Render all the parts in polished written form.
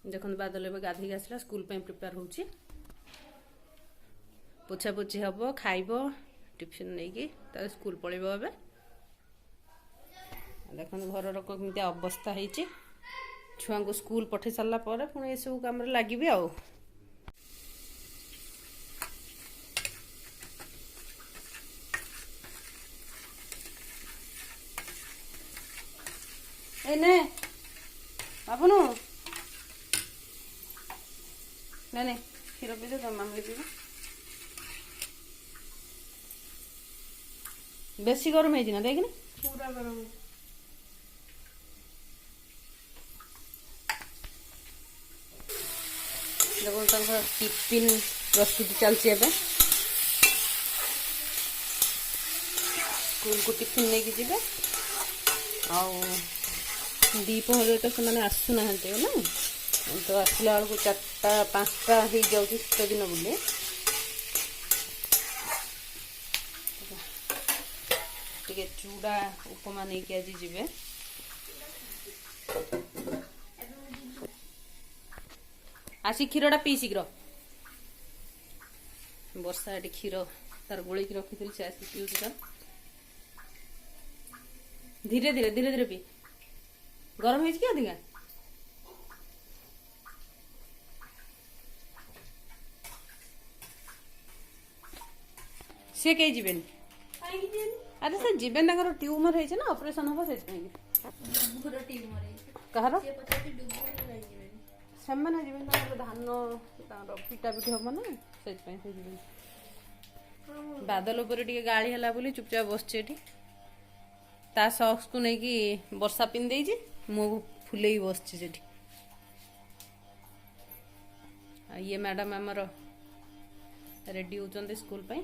देखो बादल ए गाधे आसला स्कूल प्रिपेयर होची पोछा पोछी हम खाइब टिफिन नहीं कि स्कूल पलैब ए देख घर कमी अवस्था है छुआ को स्कूल पठे सारा पर पुणी ये सब कम लगे आ बाबुनु नहीं क्षीर पी दे मामली पीब बेसी गरम है ना देख पूरा गरम देखो टिफिन प्रस्तुति चलती है स्कूल को टिफिन नहीं कि दीपहर तो से आसुना ना तो आसला बेलू 4टा 5टा हो जाऊँ शीत दिन बोले टे चूड़ा उपमा नहीं कि आज जीवे आसी क्षीरटा पी शीघ्र वर्षा ये क्षीर तार गोल रखी से आसी पीऊँ धीरे धीरे धीरे धीरे पी गरम है अधिका सी कई जीवन अरे सर जीवन ट्यूमर है ना ऑपरेशन हम से कहार से धान पिटा पिटी हम ना से बादल उपर टे गाड़ी है बोली चुपचाप बस ता सॉक्स को लेकिन वर्षा पिन दे मुँह फुले बस ये मैडम आमर रेडी होती स्कूल पे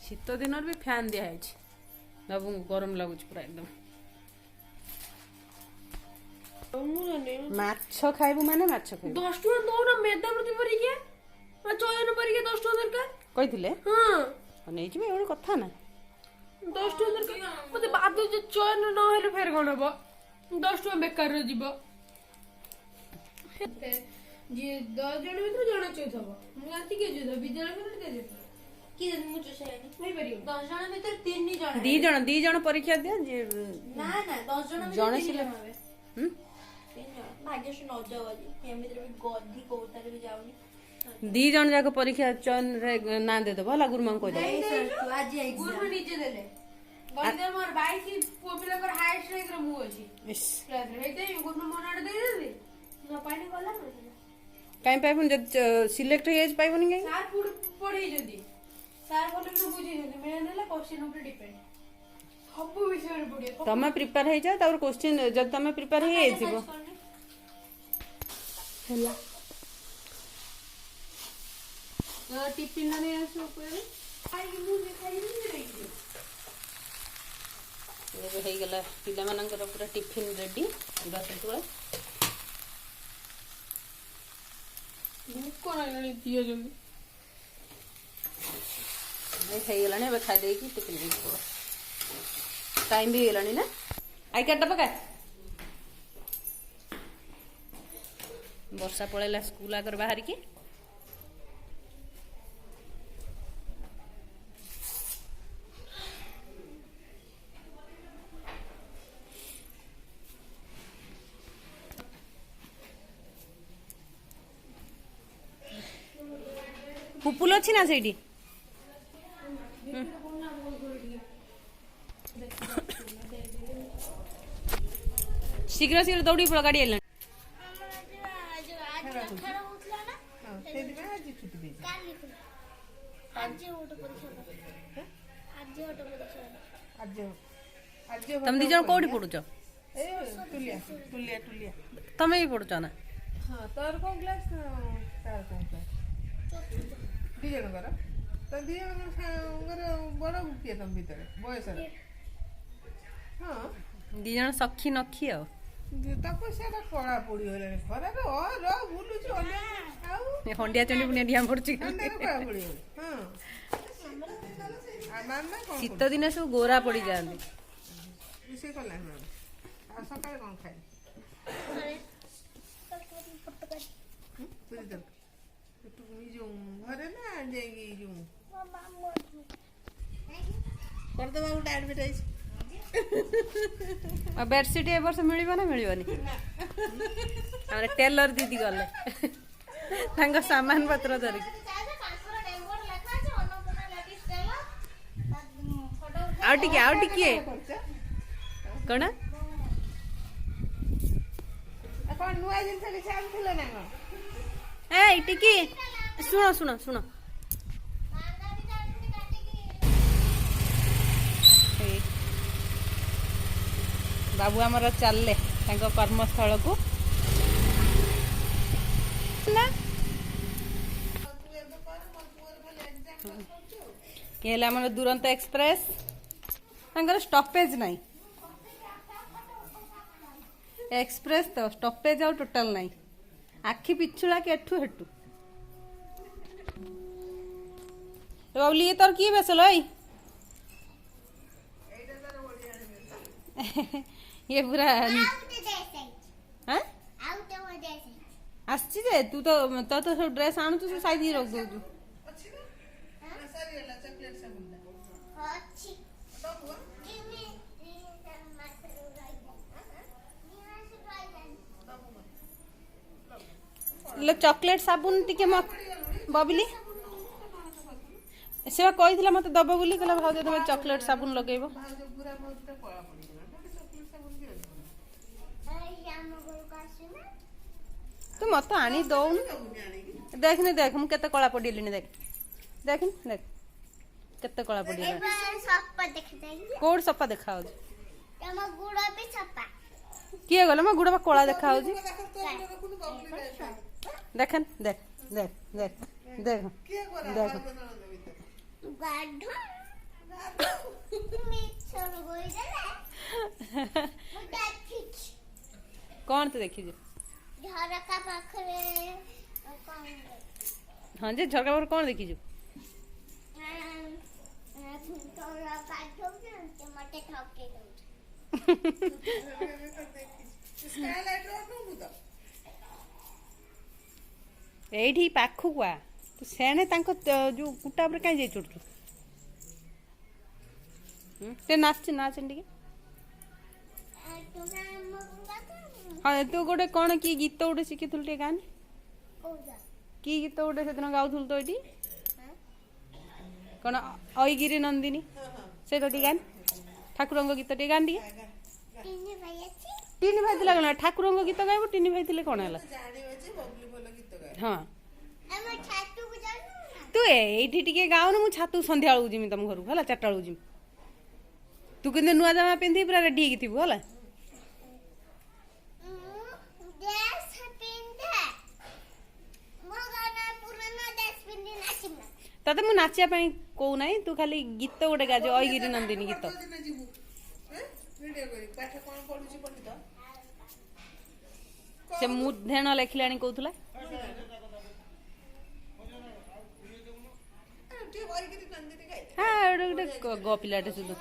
शीत दिन भी फैन दिखाई बाबू गरम लगुच पूरा एकदम माछ खाइबु माने माछ खाइबु 10 टका दौना मेधामृति परीक्षा चयन परीक्षा 10 टका दरकार कहिथिले हां नै जिबे एवढ कथा ना 10 टका दरकार मते बाद जे चयन न हेले फेर कोन हबो 10 टका बेकार रे जिवो जे 10 जण मित्र जणा चोथ हबो मु आती के जे विद्यालय में दे दे की जन मु चोसायनी नहीं परियो 10 जण मित्र 3 जण परीक्षा दे जे ना ना 10 जण जण सिले भाग्य से न जाओ आज एमित्र भी गधी कोतारे भी जाउनी 2 जण जाक परीक्षा चयन रे ना दे दबो ला गुरुमा को दे नहीं सर तू आज एग्जाम गुरु नीचे देले गणित मोर 22 पॉपुलर कर हाईएस्ट रैंक रे मु अछि इस क्लास रे हेते गुरु मोनाड दे दे न पानी गला काई पाइबन जे सिलेक्ट हे एज पाइबन काई सर पढी जदी सर बोले न बुझी जदी मेरे नेला क्वेश्चन ऊपर डिपेंड सब विषय रे पढी तमे प्रिपेयर हे जा तार क्वेश्चन जब तमे प्रिपेयर हे जिवो हला टिफिन ने आसो पर आई मु ने खाई नहीं रही ये हे गला पिला मानकर पूरा टिफिन रेडी पूरा सेटुआ मुको नहीं दियो जल्दी नहीं खाई गला ने खाई दे की टिफिन दे पूरा टाइम भी गेलानी ना आई काटा पका वर्षा पड़ेला स्कूल आगर बाहर की पुपुल अच्छी ना से शीघ्र शीघ्र दौड़ी पड़ गाड़ी आइलानी तुम दी जन कोठी पढुछ तमे भी पढुछ ना हां तोर को क्लास तार को क्लास दी जन कर तो दी जन बड़ किए तुम भीतर बयस हां दी जन सखी नखी आ ताको सेटा कळा पड़ी होले खरा रे ओ र बुलुची ओले आउ हंडिया चंडी पुनिया ढिया पड़ची कळा पड़ी हां शीत दिन सब गोरा पड़ी जाती इसे कला आ सकाळे कोन खाए କରିଦେବା ଗୋଟେ ଆଡଭର୍ଟାଇଜ। ଆଉ ବେଡସିଟ୍ ଏ ବର୍ଷ ମିଳିବ ନା ମିଳିବନି? ଆମର ଟେଲର ଦିଦି ଗଲେ ତାଙ୍କ ସାମାନ ପତ୍ର ଧରିକି। ଆଉ ଟିକେ କଣ କଣ ନୂଆ ଜିନିଷ କିଛି ଆଣିଥିଲେ ନା କଣ? ଏଇ ଟିକେ ଶୁଣ ଏଇ ବାବୁ ଆମର ଚାଲିଲେ ତାଙ୍କ କର୍ମସ୍ଥଳକୁ ନା ଇଏ ହେଲା ଆମର ଦୁରନ୍ତ ଏକ୍ସପ୍ରେସ। ତାଙ୍କର ଷ୍ଟପେଜ ନାହିଁ ଏକ୍ସପ୍ରେସ ତ ଷ୍ଟପେଜ ଆଉ ଟୋଟାଲ ନାହିଁ। ଆଖି ପିଛୁଳା କି ଏଠୁ ହେଠୁ। ବାବୁଲି ଇଏ ତୋର କିଏ ବେସଲ ଏଇ ଇଏ ପୁରା ଆସିଛି ଯେ ତୁ ତ ସବୁ ଡ୍ରେସ୍ ଆଣୁଛୁ ସବୁ ସାଇଜ ରଖିଦଉଛୁ। ଚକଲେଟ୍ ସାବୁନ ଟିକେ ବବିଲି ସେ କହିଥିଲା ମତେ ଦବ ବୋଲି କହିଲା ଭାଉଜ ତମେ ଚକଲେଟ୍ ସାବୁନ ଲଗେଇବ। ତୁ ମତେ ଆଣି ଦଉନୁ। ଦେଖନି ଦେଖ ମୁଁ କେତେ କଳା ପଡିଲିଣି ଦେଖ କେତେ କଳା ପଡିଲିଣି। କୋଉଠି ସଫା ଦେଖା ହଉଛି? କିଏ ଗଲା ମୋ ଗୁଡ କଳା ଦେଖା ହଉଛି? ଦେଖ କଣ ତୁ ଦେଖିଛୁ? ହଁ ଯେ ଝରକା ପାଖରେ କଣ ଦେଖିଛୁ? ଏଇଠି ପାଖକୁ ଆ ତୁ ସେଣେ ତାଙ୍କ ଯୋଉ କୁଟା ଉପରେ କାହିଁ ଯାଇ ଚଢୁଛୁ? ସେ ନାଚ ଟିକେ। ହଁ ତୁ ଗୋଟେ କଣ କି ଗୀତ ଗୋଟେ ଶିଖିଥିଲୁ ଟିକେ ଗାନି? କି ଗୀତ ଗୋଟେ ସେଦିନ ଗାଉଥିଲୁ ତ ଏଇଠି କଣ ଅଇଗିରି ନନ୍ଦିନୀ ସେଇଟା ଟିକେ ଗାନି। ଠାକୁରଙ୍କ ଗୀତ ଟିକେ ଗାନି ଟିକେ। ଟିନି ଭାଇ ଥିଲା କଣ ଠାକୁରଙ୍କ ଗୀତ ଗାଇବୁ? ଟିନି ଭାଇ ଥିଲେ କଣ ହେଲା? ହଁ ତୁ ଏଇଠି ଟିକେ ଗାଉନୁ। ମୁଁ ଛାତୁ ସନ୍ଧ୍ୟା ବେଳକୁ ଯିମି ତମ ଘରକୁ ହେଲା 4ଟା ବେଳକୁ ଯିମି। ତୁ କିନ୍ତୁ ନୂଆ ଜାମା ପିନ୍ଧିକି ପୁରା ରେଡି ହେଇକି ଥିବୁ ହେଲା। ତତେ ମୁଁ ନାଚିବା ପାଇଁ କହୁନାହିଁ ତୁ ଖାଲି ଗୀତ ଗୋଟେ ଗାଜେ ଅଇଗିରି ନନ୍ଦିନୀ ଗୀତ। ସେ ମୁଧେଣ ଲେଖିଲାଣି କହୁଥିଲା। ହଁ ଗୋଟେ ଗପିଲାଟେ ସୁଧୁ।